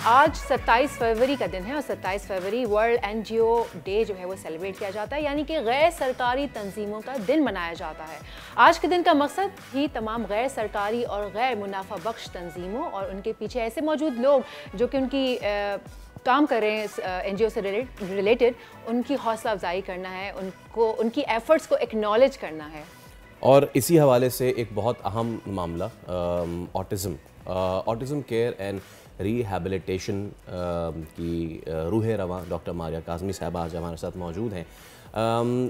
आज 27 फरवरी का दिन है और 27 फरवरी वर्ल्ड एनजीओ डे जो है वो सेलिब्रेट किया जाता है, यानी कि गैर सरकारी तंजीमों का दिन मनाया जाता है। आज के दिन का मकसद ही तमाम गैर सरकारी और गैर मुनाफा बख्श तंजीमों और उनके पीछे ऐसे मौजूद लोग जो कि उनकी काम कर रहे हैं एनजीओ से रिलेटेड, उनकी हौसला अफजाई करना है, उनकी एफर्ट्स को एक्नॉलेज करना है। और इसी हवाले से एक बहुत अहम मामला ऑटिज़म केयर एंड रिहैबिलिटेशन की रूह रवां डॉक्टर मारिया काज़मी साहबा आज हमारे साथ मौजूद हैं।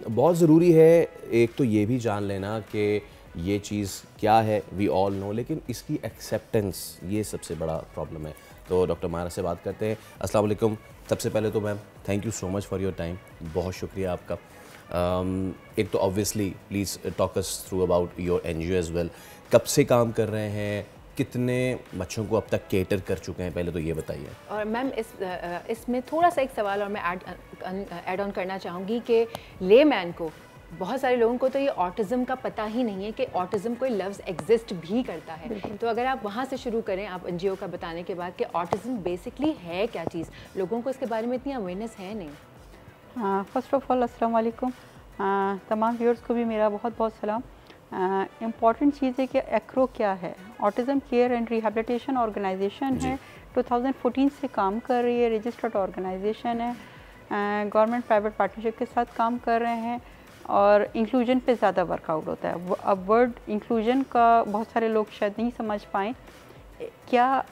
बहुत ज़रूरी है एक तो ये भी जान लेना कि ये चीज़ क्या है, वी ऑल नो, लेकिन इसकी एक्सेप्टेंस ये सबसे बड़ा प्रॉब्लम है। तो डॉक्टर मारिया से बात करते हैं। अस्सलाम वालेकुम। सबसे पहले तो ma'am thank you so much for your time, बहुत शुक्रिया आपका। एक तो obviously please talk us through about your NGO as well. कब से काम कर रहे हैं, कितने बच्चों को अब तक केटर कर चुके हैं, पहले तो ये बताइए। और मैम इसमें थोड़ा सा एक सवाल और मैं ऐड ऑन करना चाहूँगी कि लेमैन को, बहुत सारे लोगों को तो ये ऑटिज़म का पता ही नहीं है कि ऑटिज़म कोई लफ्ज़ एग्जिस्ट भी करता है। तो अगर आप वहाँ से शुरू करें, आप एनजीओ का बताने के बाद कि ऑटिज़म बेसिकली है क्या चीज़, लोगों को इसके बारे में इतनी अवेयरनेस है नहीं। फ़र्स्ट ऑफ़ ऑल अस्सलाम वालेकुम, तमाम व्यूअर्स को भी मेरा बहुत बहुत सलाम। इम्पॉर्टेंट चीज़ है कि एक्रो क्या है। Autism care and rehabilitation organization है, 2014 से काम कर रही है, रजिस्टर्ड ऑर्गेनाइजेशन है, गवर्नमेंट प्राइवेट पार्टनरशिप के साथ काम कर रहे हैं और इंक्लूजन पे ज़्यादा वर्कआउट होता है। अब वर्ड इंक्लूजन का बहुत सारे लोग शायद नहीं समझ पाएँ। क्या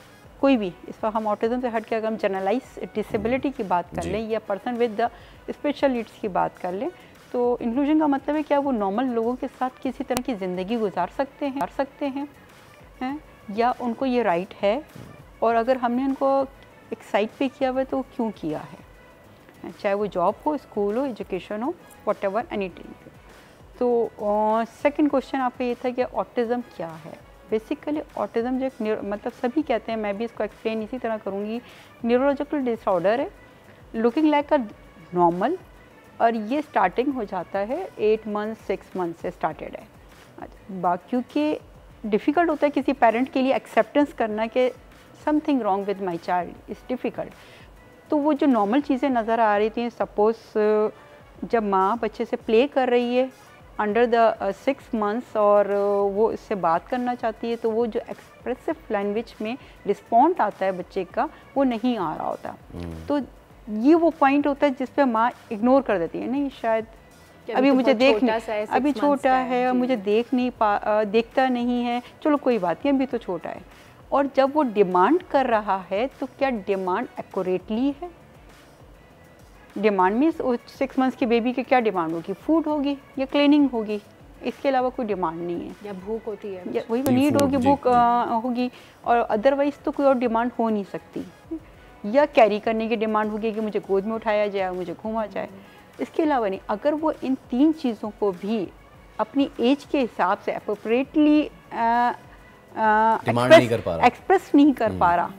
कोई भी इस पर हम ऑटिज़म से हट के अगर हम जनरलाइज डिसेबिलिटी की बात कर लें या person with the special needs की बात कर लें, तो इंक्लूजन का मतलब है क्या वो नॉर्मल लोगों के साथ किसी तरह की ज़िंदगी गुजार सकते हैं या उनको ये राइट है, और अगर हमने उनको एक साइड पे किया हुआ है तो क्यों किया है, चाहे वो जॉब हो, स्कूल हो, एजुकेशन हो, व्हाटएवर एनीथिंग। तो सेकंड क्वेश्चन आपका ये था कि ऑटिज़म क्या है। बेसिकली ऑटिज़म जो एक मतलब सभी कहते हैं, मैं भी इसको एक्सप्लेन इसी तरह करूँगी, न्यूरोलॉजिकल डिसऑर्डर है, लुकिंग लाइक अ नॉर्मल, और ये स्टार्टिंग हो जाता है 8 मंथ 6 मंथ से स्टार्टेड है। क्योंकि डिफ़िकल्ट होता है किसी पेरेंट के लिए एक्सेप्टेंस करना कि something wrong with my child is difficult. तो वो जो नॉर्मल चीज़ें नज़र आ रही थी, सपोज़ जब माँ बच्चे से प्ले कर रही है अंडर द 6 मंथ्स और वो इससे बात करना चाहती है, तो वो जो एक्सप्रेसिव लैंग्वेज में रिस्पॉन्ड आता है बच्चे का, वो नहीं आ रहा होता। तो ये वो पॉइंट होता है जिस पे माँ इग्नोर कर देती है, नहीं शायद अभी मुझे अभी छोटा है और मुझे देखता नहीं है, चलो कोई बात नहीं, अभी तो छोटा है। और जब वो डिमांड कर रहा है तो क्या डिमांड एक्यूरेटली है? डिमांड में 6 मंथ्स की बेबी की क्या डिमांड होगी? फूड होगी या क्लीनिंग होगी, इसके अलावा कोई डिमांड नहीं है। या भूख होती है, या वही नीड होगी, भूख होगी, और अदरवाइज़ तो कोई और डिमांड हो नहीं सकती। या कैरी करने की डिमांड होगी कि मुझे गोद में उठाया जाए, मुझे घूमा जाए, इसके अलावा नहीं। अगर वो इन 3 चीज़ों को भी अपनी एज के हिसाब से अप्रोप्रिएटली एक्सप्रेस नहीं कर पा रहा,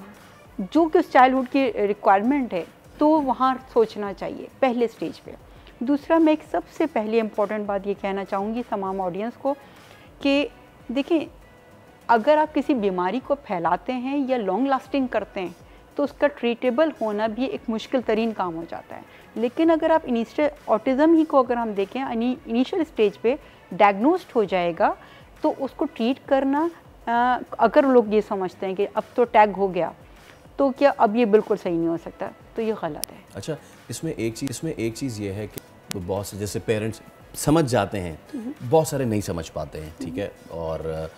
जो कि उस चाइल्डहुड की रिक्वायरमेंट है, तो वहाँ सोचना चाहिए पहले स्टेज पे। दूसरा, मैं एक सबसे पहले इम्पॉर्टेंट बात ये कहना चाहूँगी तमाम ऑडियंस को कि देखिए, अगर आप किसी बीमारी को फैलाते हैं या लॉन्ग लास्टिंग करते हैं तो उसका ट्रीटेबल होना भी एक मुश्किल तरीन काम हो जाता है। लेकिन अगर आप इनिशियल ऑटिज़म ही को अगर हम देखें, इनिशियल स्टेज पे डायग्नोस्ड हो जाएगा, तो उसको ट्रीट करना, अगर लोग ये समझते हैं कि अब तो टैग हो गया तो क्या अब ये बिल्कुल सही नहीं हो सकता, तो ये गलत है। अच्छा, इसमें एक चीज़ ये है कि बहुत से जैसे पेरेंट्स समझ जाते हैं, बहुत सारे नहीं समझ पाते हैं, ठीक है। और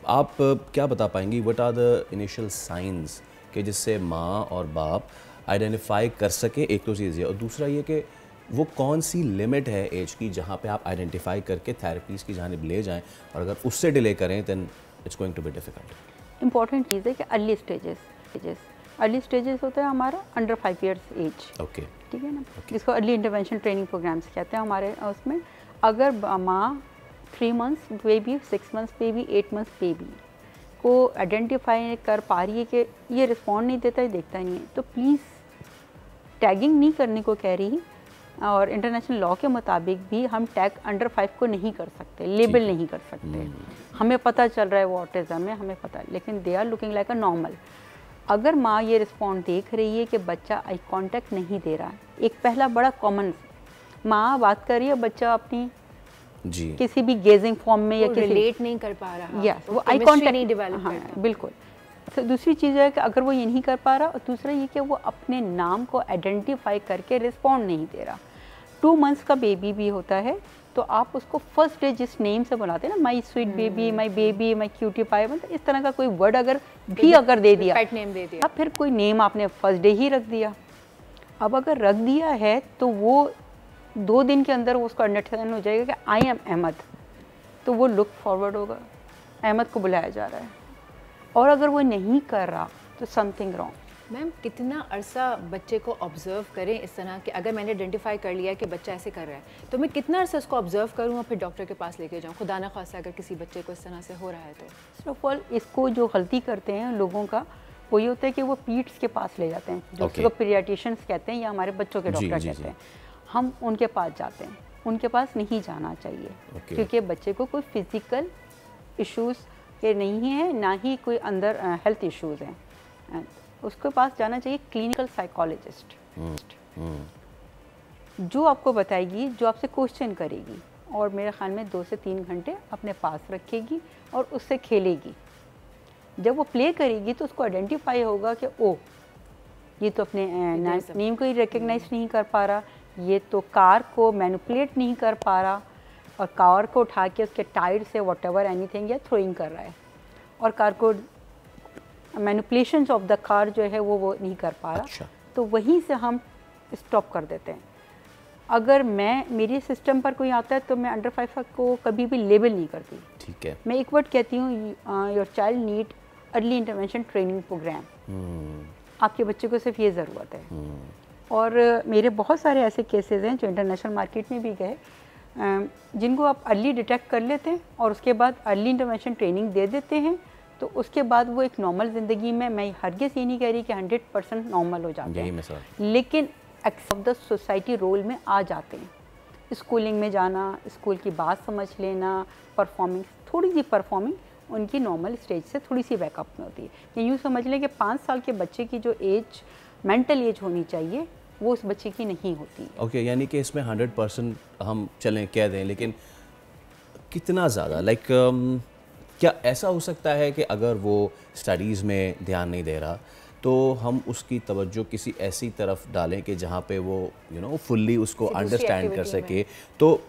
आप क्या बता पाएंगी, what are the initial signs कि जिससे माँ और बाप आइडेंटिफाई कर सके? एक तो चीज़ है, और दूसरा ये कि वो कौन सी लिमिट है एज की जहाँ पे आप आइडेंटिफाई करके थेरेपीज़ की जानिब ले जाएं, और अगर उससे डिले करें then it's going to be difficult. Important चीज़ है कि अर्ली स्टेजेस होता है हमारा अंडर 5 ईयर्स एज, ओके, ठीक है ना, जिसको अर्ली इंटरवेंशन ट्रेनिंग प्रोग्राम्स कहते हैं हमारे उसमें। अगर माँ 3 months baby, 6 months baby, 8 months baby को आइडेंटिफाई कर पा रही है कि ये रिस्पॉन्ड नहीं देता है, देखता नहीं है, तो प्लीज़ टैगिंग नहीं करने को कह रही। और इंटरनेशनल लॉ के मुताबिक भी हम टैग अंडर 5 को नहीं कर सकते, लेबल नहीं कर सकते। हमें पता चल रहा है वो ऑटिज़म है, हमें पता है, लेकिन they are looking like a normal. अगर माँ ये रिस्पॉन्ड देख रही है कि बच्चा आई कांटेक्ट नहीं दे रहा है, एक पहला बड़ा कॉमन, माँ बात कर रही है, बच्चा अपनी जी किसी भी गेजिंग फॉर्म में या किसी रिलेट नहीं कर पा रहा, यस वो आई कांटेक्ट नहीं डेवलप हाँ करता। बिल्कुल। तो दूसरी चीज़ है कि अगर वो ये नहीं कर पा रहा, और दूसरा ये कि वो अपने नाम को आइडेंटिफाई करके रिस्पॉन्ड नहीं दे रहा। 2 मंथ्स का बेबी भी होता है तो आप उसको फर्स्ट डे जिस नेम से बुलाते हैं ना, my sweet baby, my cutie pie, मतलब इस तरह का कोई वर्ड अगर दे दिया, पेट नेम दे दिया, अब फिर कोई नेम आपने फर्स्ट डे ही रख दिया। अब अगर रख दिया है तो वो 2 दिन के अंदर उसको अंडरस्टैंड हो जाएगा कि आई एम अहमद, तो वो लुक फॉरवर्ड होगा, अहमद को बुलाया जा रहा है। और अगर वो नहीं कर रहा तो समथिंग रॉन्ग। मैम कितना अरसा बच्चे को ऑब्जर्व करें इस तरह कि अगर मैंने आइडेंटिफाई कर लिया कि बच्चा ऐसे कर रहा है तो मैं कितना अरसा उसको ऑब्जर्व करूँ और फिर डॉक्टर के पास लेके जाऊँ, खुदा न खास्ता अगर किसी बच्चे को इस तरह से हो रहा है तो? फर्स्ट ऑफ ऑल इसको जो गलती करते हैं लोगों का वो ये होता है कि वो पीड्स के पास ले जाते हैं, जो उसको पीडियाट्रिशियंस कहते हैं या हमारे बच्चों के डॉक्टर कहते हैं, हम उनके पास जाते हैं। उनके पास नहीं जाना चाहिए क्योंकि बच्चे को कोई फिजिकल इश्यूज़ के नहीं है, ना ही कोई अंदर हेल्थ इश्यूज़ हैं। उसके पास जाना चाहिए क्लिनिकल साइकोलॉजिस्ट, जो आपको बताएगी, जो आपसे क्वेश्चन करेगी और मेरे ख्याल में 2 से 3 घंटे अपने पास रखेगी और उससे खेलेगी। जब वो प्ले करेगी तो उसको आइडेंटिफाई होगा कि ओ ये तो अपने नेम को ही रिकग्नाइज नहीं कर पा रहा, ये तो कार को मैनिपुलेट नहीं कर पा रहा और कार को उठा के उसके टायर से व्हाटएवर एनीथिंग या थ्रोइंग कर रहा है, और कार को मैनिपुलेशंस ऑफ द कार जो है वो नहीं कर पा रहा। अच्छा। तो वहीं से हम स्टॉप कर देते हैं। अगर मेरे सिस्टम पर कोई आता है तो मैं अंडर 5 को कभी भी लेबल नहीं करती। ठीक है। मैं एक वर्ड कहती हूँ, your child need early intervention training program. आपके बच्चे को सिर्फ ये ज़रूरत है। और मेरे बहुत सारे ऐसे केसेस हैं जो इंटरनेशनल मार्केट में भी गए, जिनको आप अर्ली डिटेक्ट कर लेते हैं और उसके बाद अर्ली इंटरवेंशन ट्रेनिंग दे देते हैं, तो उसके बाद वो एक नॉर्मल ज़िंदगी में, मैं हरगिज़ ये नहीं कह रही कि 100% नॉर्मल हो जाते हैं, लेकिन एक्सेप्ट द सोसाइटी रोल में आ जाते हैं। स्कूलिंग में जाना, स्कूल की बात समझ लेना, परफॉर्मिंग, थोड़ी सी परफॉर्मिंग उनकी नॉर्मल स्टेज से थोड़ी सी बैकअप में होती है। ये यूँ समझ लें कि 5 साल के बच्चे की जो एज, मेंटल एज होनी चाहिए, वो उस बच्चे की नहीं होती। ओके, यानी कि इसमें 100% हम चलें कह दें, लेकिन कितना ज़्यादा क्या ऐसा हो सकता है कि अगर वो स्टडीज़ में ध्यान नहीं दे रहा तो हम उसकी तवज्जो किसी ऐसी तरफ डालें कि जहाँ पे वो फुल्ली उसको अंडरस्टैंड कर सके, तो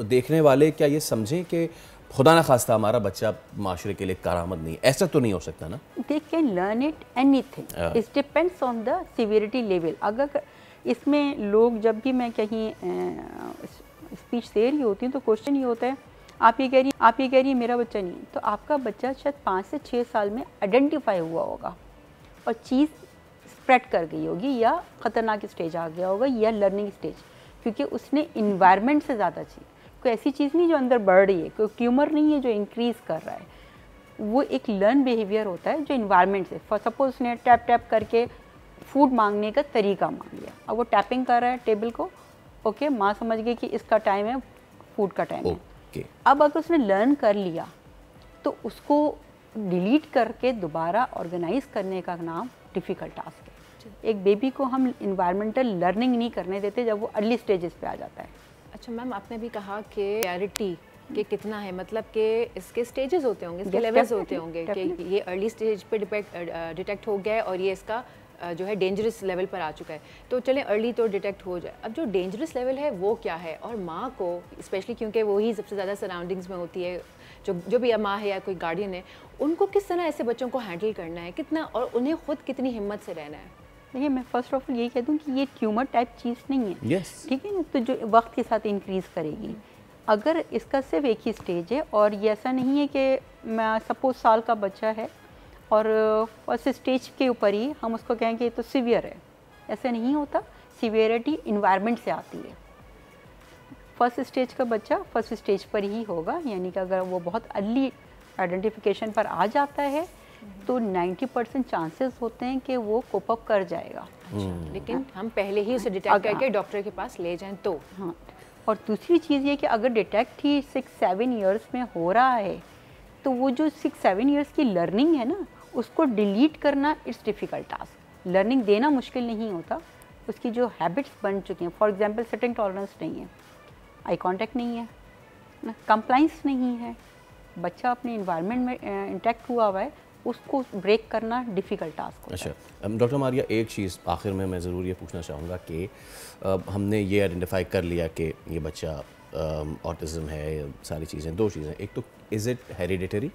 देखने वाले क्या ये समझें कि खुदा न खास्ता हमारा बच्चा माशरे के लिए करामत नहीं, ऐसा तो नहीं हो सकता ना? They can learn it anything, it depends on the severity level. अगर इसमें लोग, जब भी मैं कहीं स्पीच दे रही होती हूँ तो क्वेश्चन ये होता है, आप ये कह रही है मेरा बच्चा नहीं, तो आपका बच्चा शायद 5 से 6 साल में आइडेंटिफाई हुआ होगा और चीज़ स्प्रेड कर गई होगी, या ख़तरनाक स्टेज आ गया होगा, या लर्निंग स्टेज, क्योंकि उसने इन्वायरमेंट से ज़्यादा चीज़, कोई ऐसी चीज़ नहीं जो अंदर बढ़ रही है, कोई ट्यूमर नहीं है जो इंक्रीज़ कर रहा है, वो एक लर्न बिहेवियर होता है जो इन्वायरमेंट से। फॉर सपोज उसने टैप करके फूड मांगने का तरीका मांग लिया, अब वो टैपिंग कर रहा है टेबल को, ओके, माँ समझ गई कि इसका टाइम है, फूड का टाइम है। अब अगर उसने लर्न कर लिया तो उसको डिलीट करके दोबारा ऑर्गेनाइज करने का नाम डिफ़िकल्ट टास्क है। एक बेबी को हम इन्वायरमेंटल लर्निंग नहीं करने देते जब वो अर्ली स्टेजेस पे आ जाता है। अच्छा मैम, आपने भी कहा कि क्लैरिटी कि कितना है, मतलब कि इसके स्टेजेस होते होंगे, इसके लेवल्स होते होंगे कि ये अर्ली स्टेज पे डिटेक्ट हो गया है और ये इसका जो है डेंजरस लेवल पर आ चुका है, तो चलें अर्ली तो डिटेक्ट हो जाए। अब जो डेंजरस लेवल है वो क्या है, और माँ को स्पेशली क्योंकि वो ही सबसे ज़्यादा सराउंडिंग्स में होती है, जो भी माँ है या कोई गार्डियन है, उनको किस तरह ऐसे बच्चों को हैंडल करना है, कितना, और उन्हें खुद कितनी हिम्मत से रहना है? देखिए, मैं फर्स्ट ऑफ ऑल यही कह दूँ कि ये ट्यूमर टाइप चीज़ नहीं है, ठीक है ना, तो जो वक्त के साथ इंक्रीज़ करेगी। अगर इसका सिर्फ एक ही स्टेज है, और ये ऐसा नहीं है कि मैं सपोज साल का बच्चा है और फर्स्ट स्टेज के ऊपर ही हम उसको कहें कि ये तो सीवियर है, ऐसा नहीं होता। सीवियरिटी इन्वायरमेंट से आती है। फर्स्ट स्टेज का बच्चा फर्स्ट स्टेज पर ही होगा, यानी कि अगर वो बहुत अर्ली आइडेंटिफिकेशन पर आ जाता है तो 90% चांसेस होते हैं कि वो कोप अप कर जाएगा। अच्छा, लेकिन हम पहले ही उसे डिटेक्ट करके डॉक्टर के पास ले जाएं तो। हाँ, और दूसरी चीज़ ये कि अगर डिटेक्ट ही 6-7 ईयर्स में हो रहा है तो वो जो 6-7 ईयर्स की लर्निंग है ना, उसको डिलीट करना इट्स डिफ़िकल्ट टास्क। लर्निंग देना मुश्किल नहीं होता, उसकी जो हैबिट्स बन चुकी हैं, फॉर एग्जांपल सिटिंग टॉलरेंस नहीं है, आई कांटेक्ट नहीं है ना, कंप्लाइंस नहीं है, बच्चा अपने इन्वायरमेंट में इंटैक्ट हुआ है, उसको ब्रेक करना डिफ़िकल्ट टास्क होता है। अच्छा डॉक्टर मारिया, एक चीज़ आखिर में मैं ज़रूर ये पूछना चाहूँगा कि हमने ये आइडेंटिफाई कर लिया कि ये बच्चा ऑटिज़म है, सारी चीज़ें, दो चीज़ें, एक तो इज़ इट हेरिडिटरी,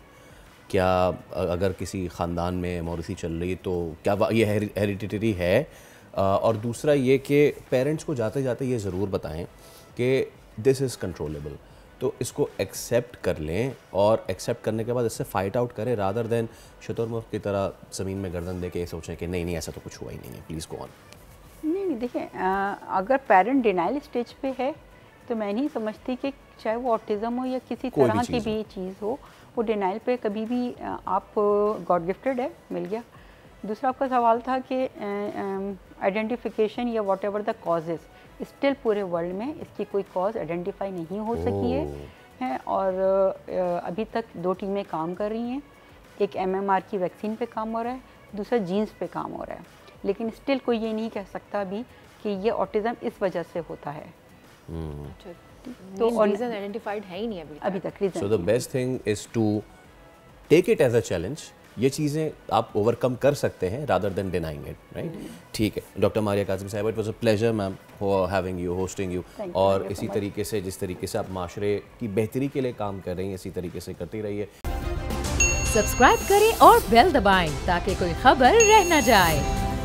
क्या अगर किसी ख़ानदान में मौरूसी चल रही तो क्या ये हेरिडिटरी है, और दूसरा ये कि पेरेंट्स को जाते जाते ये ज़रूर बताएं कि दिस इज़ कंट्रोलेबल, तो इसको एक्सेप्ट कर लें और एक्सेप्ट करने के बाद इससे फ़ाइट आउट करें, रादर देन शुतुरमुर्ग की तरह ज़मीन में गर्दन दे के सोचें कि नहीं ऐसा तो कुछ हुआ ही नहीं है। Please go on. नहीं देखिए, अगर पेरेंट डिनाइल स्टेज पे है तो मैं नहीं समझती कि चाहे वो ऑटिज़म हो या किसी तरह की भी चीज़ हो, वो डिनाइल पे कभी भी आप गॉड गिफ्टेड है, मिल गया। दूसरा आपका सवाल था कि आइडेंटिफिकेशन या what ever the causes, still पूरे वर्ल्ड में इसकी कोई कॉज आइडेंटिफाई नहीं हो सकी है और अभी तक 2 टीमें काम कर रही हैं, एक MMR की वैक्सीन पे काम हो रहा है, दूसरा जीन्स पे काम हो रहा है, लेकिन स्टिल कोई ये नहीं कह सकता अभी कि ये ऑटिज़म इस वजह से होता है। तो रीज़न आइडेंटिफाइड है ही नहीं अभी तक reason. So the best thing is to take it as a challenge, ये चीज़ें आप ओवरकम कर सकते हैं rather than denying it, right. ठीक है डॉक्टर मारिया काज़िम साहब, it was a pleasure ma'am having you, hosting you, और इसी तरीके से जिस तरीके से आप माशरे की बेहतरी के लिए काम कर रही हैं, इसी तरीके से करती रहिए। सब्सक्राइब करें और बेल दबाएं ताकि कोई खबर रह न जाए।